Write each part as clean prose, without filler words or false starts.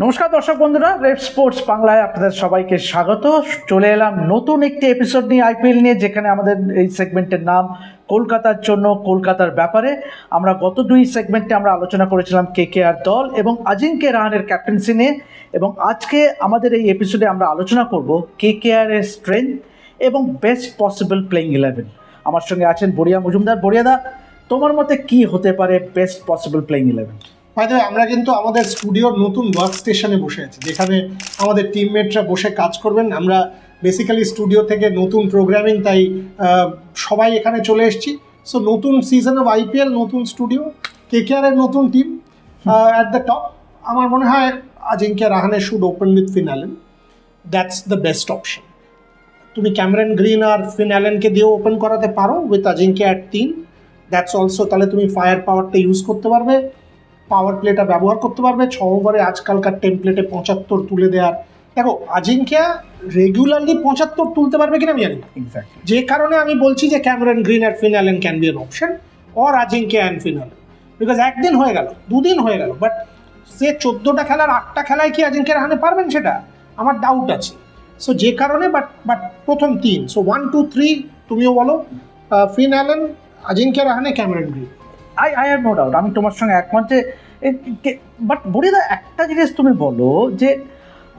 নমস্কার দর্শক বন্ধুরা, রেড স্পোর্টস বাংলায় আপনাদের সবাইকে স্বাগত। চলে এলাম নতুন একটি এপিসোড নিয়ে, আইপিএল নিয়ে, যেখানে আমাদের এই সেগমেন্টের নাম কলকাতার জন্য, কলকাতার ব্যাপারে। আমরা গত দুই সেগমেন্টে আমরা আলোচনা করেছিলাম কেকেআর দল এবং আজিঙ্ক্য রাহানের ক্যাপ্টেন্সি নিয়ে, এবং আজকে আমাদের এই এপিসোডে আমরা আলোচনা করব কেকেআরের স্ট্রেংথ এবং বেস্ট পসিবল প্লেইং 11। আমার সঙ্গে আছেন বড়িয়া মজুমদার। বড়িয়াদা, তোমার মতে কি হতে পারে বেস্ট পসিবল প্লেইং 11? হয়তো আমরা কিন্তু আমাদের স্টুডিওর নতুন ওয়ার্ক স্টেশনে বসে আছি, যেখানে আমাদের টিমমেটরা বসে কাজ করবেন। আমরা বেসিক্যালি স্টুডিও থেকে নতুন প্রোগ্রামিং, তাই সবাই এখানে চলে এসেছি। সো নতুন সিজন অফ আইপিএল, নতুন স্টুডিও, কেকেআরের নতুন টিম অ্যাট দ্য টপ। আমার মনে হয় Ajinkya Rahane should open with Finn Allen. That's the best option. তুমি ক্যামেরন গ্রিন আর ফিন অ্যালেনকে দিয়েও ওপেন করাতে পারো উইথ আজিঙ্ক্য অ্যাট 3। দ্যাটস অলসো, তাহলে তুমি ফায়ার পাওয়ারটা ইউজ করতে পারবে, পাওয়ার প্লেটা ব্যবহার করতে পারবে। 6 ওভারে আজকালকার টেমপ্লেটে 75 তুলে দেওয়ার। দেখো, আজিঙ্ক্য রেগুলারলি 75 তুলতে পারবে কিনা আমি জানি না, যে কারণে আমি বলছি যে ক্যামেরন গ্রিন আর Finn Allen can be an option, or Ajinkya and Finn Allen. Because একদিন হয়ে গেল, দুদিন হয়ে গেল, বাট সে 14টা খেলার 8টা খেলায় কি আজিঙ্ক্য রাহানে পারবেন সেটা আমার ডাউট আছে। সো যে কারণে বাট প্রথম 3, সো 1, 2, 3 তুমিও বলো, Finn Allen, Ajinkya Rahane, Cameron Green. I have no doubt, আমি তোমার সঙ্গে একমত যে, বাট বড়িদা একটা জিনিস তুমি বলো যে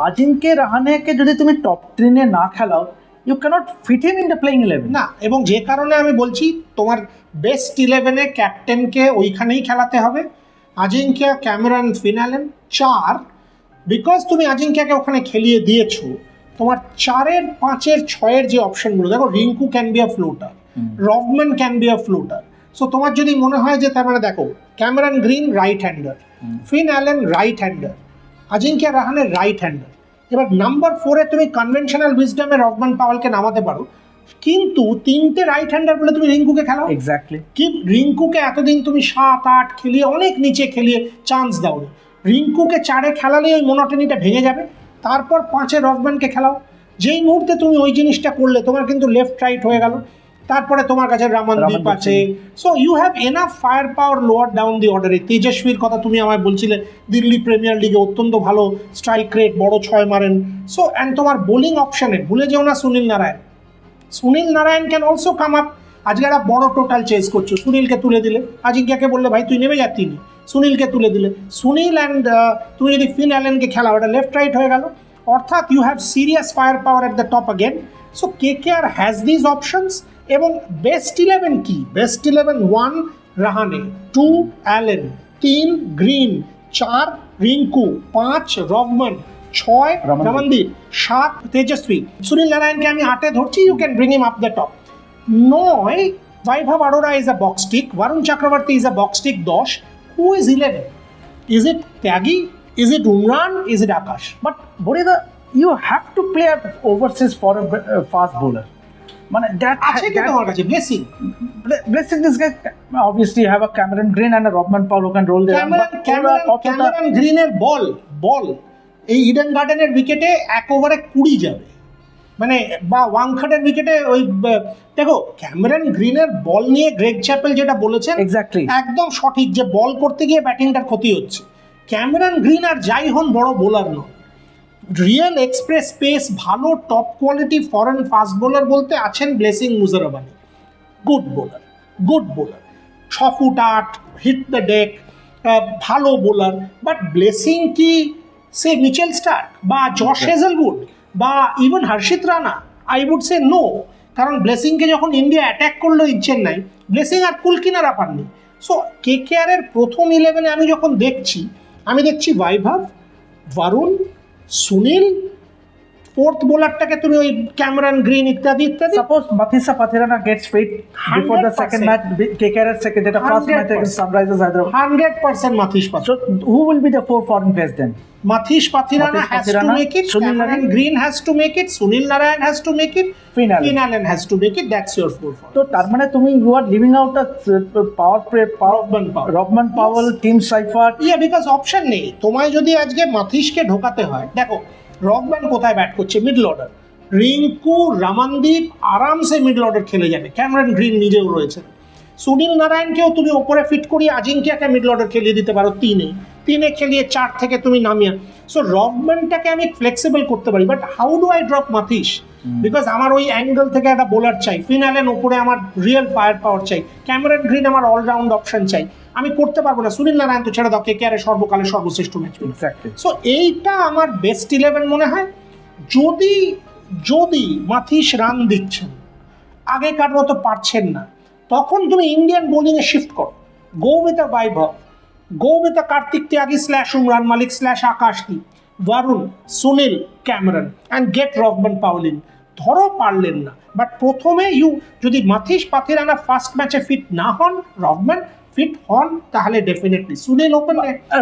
আজিঙ্ক্য রাহানেকে যদি তুমি টপ 3-এ না খেলাও, you can't fit him in the playing 11 না। এবং যে কারণে আমি বলছি তোমার বেস্ট 11-এ ক্যাপ্টেনকে ওইখানেই খেলাতে হবে, Ajinkya, Cameron, Finn Allen 4। Because তুমি আজিঙ্ক্যকে ওখানে খেলিয়ে দিয়েছো, তোমার 4-এর 5-এর 6-এর যে অপশনগুলো, দেখো Rinku can be a floater, Rovman can be a floater. So তোমার যদি মনে হয় যে, তার মানে দেখো Cameron Green right hander, Finn Allen right hander, Ajinkya Rahane right hander. এবার নাম্বার 4-এ তুমি কনভেনশনাল উইজডমে রবম্যান পাওয়েলকে নামাতে পারো, কিন্তু 3টে রাইট হ্যান্ডার বলে তুমি রিঙ্কুকে খেলাও। এক্স্যাক্টলি। কি রিঙ্কুকে এতদিন তুমি 7-8 খেলিয়ে, অনেক নিচে খেলিয়ে চান্স দাও না। রিঙ্কুকে 4-এ খেলালে ওই মোনোটনিটা ভেঙে যাবে। তারপর 5-এ রবম্যানকে খেলাও। যেই মুহূর্তে তুমি ওই জিনিসটা করলে, তোমার কিন্তু লেফট রাইট হয়ে গেল। তারপরে তোমার কাছে রামানদীপ আছে। So you have enough fire power lower down the অর্ডারে। তেজস্বীর কথা তুমি আমায় বলছিলে, দিল্লি প্রিমিয়ার লিগে অত্যন্ত ভালো স্ট্রাইক রেট, বড় 6 মারেন। সো অ্যান্ড তোমার বোলিং অপশানে ভুলে যেও না Sunil Narine. Sunil Narine can also come up. আজকে একটা বড় টোটাল চেস করছো, সুনীলকে তুলে দিলে, আজিঙ্ক্যকে বললে ভাই তুই নেমে যাচ্ছি নি, সুনীলকে তুলে দিলে। সুনীল অ্যান্ড তুমি যদি ফিন অ্যালেনকে খেলাও, এটা লেফট রাইট হয়ে গেল। অর্থাৎ you have serious fire power at the top again. So KKR has these options. এবং বেস্ট 11 কি? Best 11 1 Rahane, 2 Allen, 3 Green, 4 Rinku, 5 Rovman, 6 Ramandeep, 7 Tejasvi. Sunil নারায়ণকে আমি 8-এ ধরছি, you can bring him up the top. 9 Vaibhav Arora is a box tick, Varun Chakravarthy is a box tick. 10 who is 11? Is it Tyagi? Is it Umran? Is it Akash? But বড়িদা, you have to play overseas for a fast bowler. মানে that আছে কি তোমার কাছে? blessing this guy. Obviously you have a Cameron Green and a Robman Powell who can roll there. Cameron গ্রিনের বল এই Eden গার্ডেনের উইকেটে 1 ওভারে 20 যাবে, মানে বা ওয়াংখাটের উইকেটে ওই। দেখো, ক্যামেরন গ্রিনের বল নিয়ে গ্রেগ চ্যাপেল যেটা বলেছেন এক্স্যাক্টলি একদম সঠিক, যে বল করতে গিয়ে ব্যাটিংটার ক্ষতি হচ্ছে। ক্যামেরন গ্রিন আর যাই হন বড় বোলার নয়। রিয়েল এক্সপ্রেস পেস, ভালো top quality foreign fast bowler বলতে আছেন Blessing Muzarabani, good bowler, 6 foot 8, hit the deck, ভালো বোলার। বাট ব্লেসিং কি সে মিচেল স্টার্ক বা জশ হেজেলউড বা even Harshit Rana? I would say no. কারণ ব্লেসিংকে যখন ইন্ডিয়া অ্যাটাক করলো চেন্নাই, ব্লেসিং আর কুলকিনারা পাননি। সো কেকেআরের প্রথম 11-এ আমি যখন দেখছি, আমি দেখছি বৈভব, বরুণ, সুনীল, 4th বোলারটাকে তুমি ওই ক্যামেরন গ্রিন ইত্যাদি ইত্যাদি। Suppose Mathisa Pathirana gets fit before the second match, KKR second, that first match against Sunrisers Hyderabad. 100% মাথিস Pathirana. So who will be the 4 foreign players then? মাথিস Pathirana has to make it, Cameron Green has to make it, Sunil Narayan has to make it, Finn Allen has to make it. That's your 4 forward. তো তার মানে তুমি you are leaving out a power play, Robman Powell, Tim Seifert. Yeah, because option নেই। তোমায় যদি আজকে মাথিসকে ঢোকাতে হয়, দেখো রবম্যান কোথায় ব্যাট করছে? Middle order. রিঙ্কু, রামানদীপ আরামসে মিডল অর্ডার খেলে যাবে, ক্যামেরন গ্রিন নিজেও রয়েছে। সুনীল নারায়ণকেও তুমি ওপরে ফিট করিয়ে আজিঙ্ক্যকে মিডল অর্ডার খেলিয়ে দিতে পারো 3-এ। 3-এ খেলিয়ে 4 থেকে তুমি নামিয়ে। সো রকম্যানটাকে আমি ফ্লেক্সিবল করতে পারি, but how do I drop Matheesha? Because আমার ওই অ্যাঙ্গেল থেকে একটা বোলার চাই, ফিনালেন ওপরে আমার রিয়েল ফায়ার পাওয়ার চাই, ক্যামেরন গ্রিন আমার অলরাউন্ড অপশন চাই, আমি করতে পারবো না। সুনীল নারায়ণ তো ছেড়ে দাও, কেকেআর সর্বকালের সর্বশ্রেষ্ঠ ম্যাচ। সো এইটা আমার বেস্ট 11 মনে হয়। যদি যদি মাথিস রান দিচ্ছেন, আগেকার মতো পারছেন না, তখন তুমি ইন্ডিয়ান বোলিংয়ে শিফট করো, go with a Vaibhav, go with a Kartik Tyagi / Umran Malik / Akashdeep, Varun, Sunil, Cameron, and get Rovman Powell in. ধরো পারলেন না, বাট প্রথমে যদি মাথিস পাথিরানা ফার্স্ট ম্যাচে ফিট না হন, রকম্যান ফিট হন, তাহলে definitely Sunil open.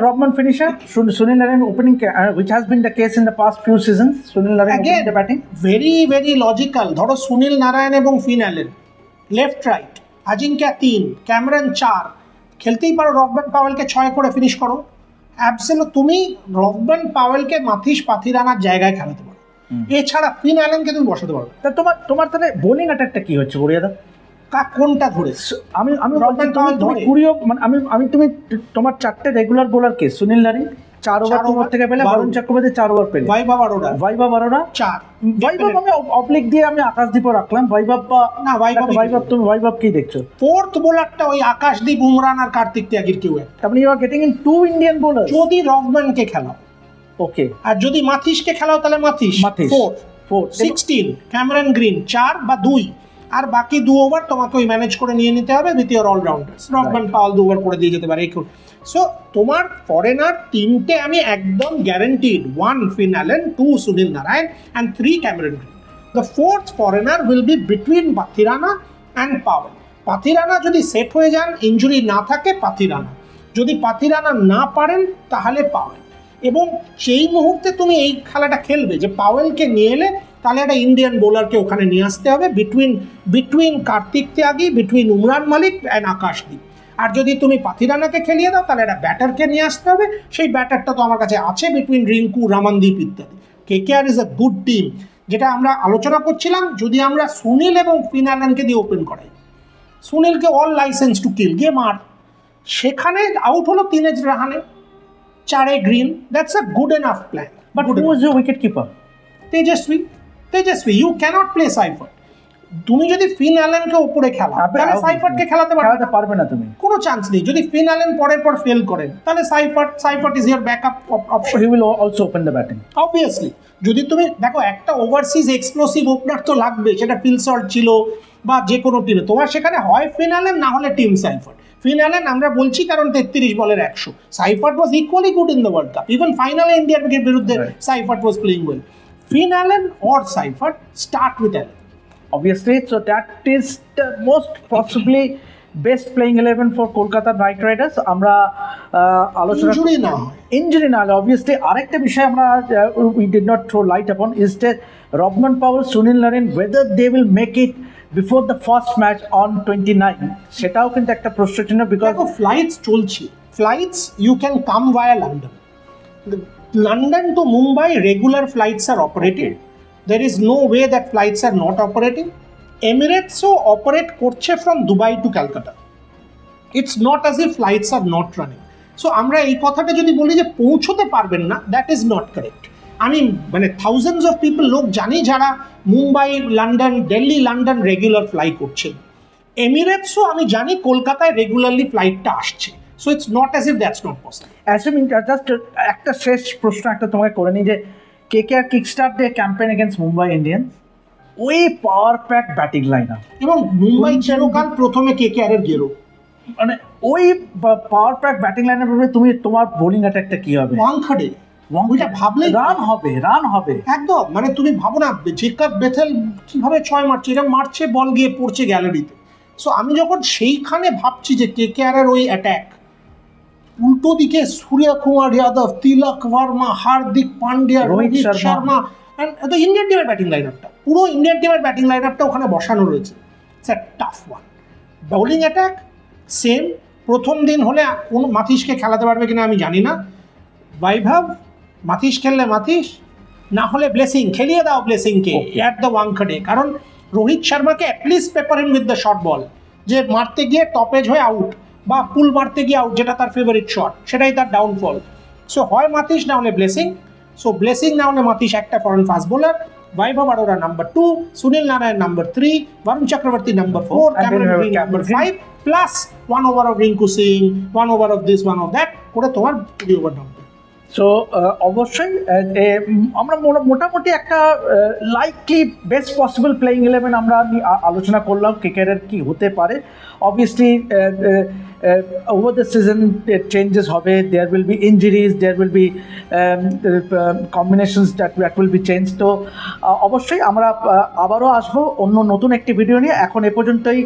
Rodman finisher, Sunil Narine opening, which has been the case in the past few seasons. Sunil Narine opening the batting. Very very logical. ধরো সুনীল নারায়ণ এবং ফিনালেন লেফট রাইট, আজিঙ্কা 3, ক্যামেরন 4, খেলতেই পারো। রকম্যান পাওয়েলকে 6 করে finish করো। Absolute তুমি রকম্যান পাওয়েলকে মাথিস পাথিরানার জায়গায় খেলাতে পারো, এছাড়া ফিনালেনকে তুমি বসাতে পারবে। তা তোমার তাহলে বোলিং অ্যাটাকটা কি হচ্ছে গড়িয়াদা? কোনটা ধরে? আমি রকম্যান পাওয়েল ধরে। কুড়িও মানে আমি তুমি তোমার 4টে রেগুলার বোলার কে? সুনীল নারিন 4 ওভার তোমার থেকে পেলে, বরুণ চক্রবর্তী 4 ওভার পেলে, বৈভব অরোরা 4 বৈভব আমি অবলিক দিয়ে আমি আকাশদীপও রাখলাম। বৈভব না, বৈভব তুমি বৈভব কি দেখছো? ফোর্থ বোলারটা ওই আকাশদীপ, উমরান আর কার্তিক ত্যাগীর কেউ একটা। তার মানে you are getting in 2 Indian bowler. যদি রকম্যানকে খেলাও, ওকে, আর যদি মাথিসকে খেলাও তাহলে মাথিস 4 16, ক্যামেরন গ্রিন 4 বা 2, আর বাকি 2 ওভার তোমাকে ওই ম্যানেজ করে নিয়ে নিতে হবে with your allrounders. Rovman Powell 2 over করে দিয়ে যেতে পারে। সো তোমার ফরেনার 3টে আমি একদম guaranteed, 1 ফিনালেন, 2 Sunil Narayan, and 3 Cameron green. The 4th foreigner will be between Pathirana and Powell. Pathirana যদি সেট হয়ে যান, ইঞ্জুরি না থাকে, পাথিরানা। যদি পাথিরানা না পারেন তাহলে পাওয়েল। এবং সেই মুহূর্তে তুমি এই খেলাটা খেলবে যে পাওয়েলকে নিয়ে এলে তাহলে একটা ইন্ডিয়ান বোলারকে ওখানে নিয়ে আসতে হবে between Kartik Tyagi, between Umran Malik and Akashdeep. আর যদি তুমি পাথিরানাকে খেলিয়ে দাও তাহলে একটা ব্যাটারকে নিয়ে আসতে হবে। সেই ব্যাটারটা তো আমার কাছে আছে বিটুইন রিঙ্কু, রামানদীপ ইত্যাদি। KKR is a good team. যেটা আমরা আলোচনা করছিলাম, যদি আমরা সুনীল এবং ফিনালেনকে দিয়ে ওপেন করাই, সুনীলকে অল লাইসেন্স টু কিল, গিয়ে মার, সেখানে আউট হলো 3 Rahane, 4 Green, that's a good enough plan. But who is your wicket keeper? Tejasvi, you can't play Seifert. তুমি যদি ফিনালেনকে উপরে খেলাও তাহলে সাইফার্টকে খেলাতে পারবে না, তুমি কোনো চান্স নেই। যদি ফিনালেন পরের পর ফেল করেন তাহলে Seifert is your backup option. He will also open the batting obviously. যদি তুমি দেখো, একটা ওভারসিজ এক্সপ্লোসিভ ওপেনার তো লাগবে, সেটা ফিল শর্ট ছিল বা যে কোনো টিমে, তোমার সেখানে হয় ফিনালেন না হলে টিম সাইফার্ট। ফিনালেন আমরা বলছি কারণ 33 বলের 100। Seifert was equally good in the world cup, even ফাইনালে ইন্ডিয়ার বিরুদ্ধে Seifert was playing well. Finalen or Seifert, start with 11. Obviously, so that is the most possibly best playing 11 for Kolkata Knight Riders. আমরা আলোচনা injury না হলে obviously আরেকটা বিষয় আমরা we did not throw light upon is that Rodman Powell, Sunil Narine, whether they will make it before the first match on 29, সেটাও কিন্তু একটা প্রশ্ন চিহ্ন। বিকজ ফ্লাইটস চলছে, flights you can come via London. London to Mumbai, regular flights are operated. There is no way that flights are not operating. Emirates operate korche from Dubai to Calcutta. It's not as if flights are not running. So আমরা এই কথাটা যদি বলি যে পৌঁছতে পারবেন না, that is not correct. আমি মানে thousands of people লোক জানি যারা Mumbai, London, Delhi, London regular fly করছেন। এমিরেটসও আমি জানি কলকাতায় রেগুলারলি ফ্লাইটটা আসছে। So it's not as if that's not possible. Assuming just একটা শেষ প্রশ্ন একটা তোমাকে করে নিই যে KKR Kickstart day campaign against Mumbai Indians, ওই পাওয়ার প্যাক ব্যাটিং লাইনআপ এবং মুম্বাই চিরকাল প্রথমে কেকেআর এর গেরো, মানে ওই পাওয়ার প্যাক ব্যাটিং লাইনআপে তুমি তোমার বোলিং অ্যাটাকটা কি হবে? ওয়াংখেড়ে ওইটা ভাবলে রান হবে একদম। মানে তুমি ভাবো না জেকব বেথেল কিভাবে 6 মারছে, এরকম মারছে, বল গিয়ে পড়ছে গ্যালারিতে। সো আমি যখন সেইখানে ভাবছি যে কেকেআর এর ওই অ্যাটাক, উল্টো দিকে সূর্যকুমার যাদব, তিলক ভার্মা, হার্দিক পান্ডিয়া, রোহিত শর্মা, এন্ড ইন্ডিয়ান টিমের ব্যাটিং লাইনআপটা, পুরো ইন্ডিয়ান টিমের ব্যাটিং লাইনআপটা ওখানে বসানো রয়েছে। It's a tough one. Bowling attack same. প্রথম দিন হলে কোন মাথিসকে খেলাতে পারবে কিনা আমি জানি না। বৈভব, মাথিস খেললে মাথিস, না হলে ব্লেসিং, খেলিয়ে দাও ব্লেসিংকে অ্যাট দ্য ওয়াংখেড়ে। কারণ রোহিত শর্মাকে at least pepper in with the short ball, যে মারতে গিয়ে টপেজ হয়ে আউট, বা পুল মারতে গিয়ে আউট, যেটা তার ফেভারিট শট, সেটাই তার ডাউনফল। সো হয় মাতিস না হলে ব্লেসিং। সো ব্লেসিং না হলে মাতিস একটা foreign fast bowler, Vaibhav Arora number 2, Sunil Narayan number 3, Varun Chakravarthy number 4, And then Cameron we have Green number Cameron 5, plus 1 over of Rinku Singh, 1 over of this, 1 of that করে তোমার 3 ওভার নাম্বার। সো অবশ্যই আমরা মোটামুটি একটা লাইকলি বেস্ট পসিবল প্লেইং 11 আমরা আলোচনা করলাম ক্রিকেটের কি হতে পারে। Obviously over the season changes হবে, there will be injuries, there will be combinations that will be change. তো অবশ্যই আমরা আবারও আসবো অন্য নতুন একটি ভিডিও নিয়ে। এখন এ পর্যন্তই।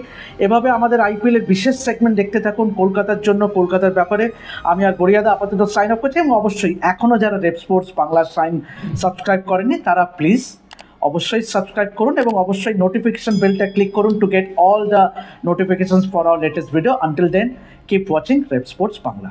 এভাবে আমাদের আইপিএলের বিশেষ সেগমেন্ট দেখতে থাকুন কলকাতার জন্য, কলকাতার ব্যাপারে। আমি আর গড়িয়াদা আপাতত সাইন আপ করছি, এবং অবশ্যই এখনও যারা রেপ স্পোর্টস বাংলা সাবস্ক্রাইব করেনি তারা প্লিজ অবশ্যই সাবস্ক্রাইব করুন, এবং অবশ্যই নোটিফিকেশন বেলটা ক্লিক করুন to get all the notifications for our latest video. Until then, keep watching Rep Sports Bangla.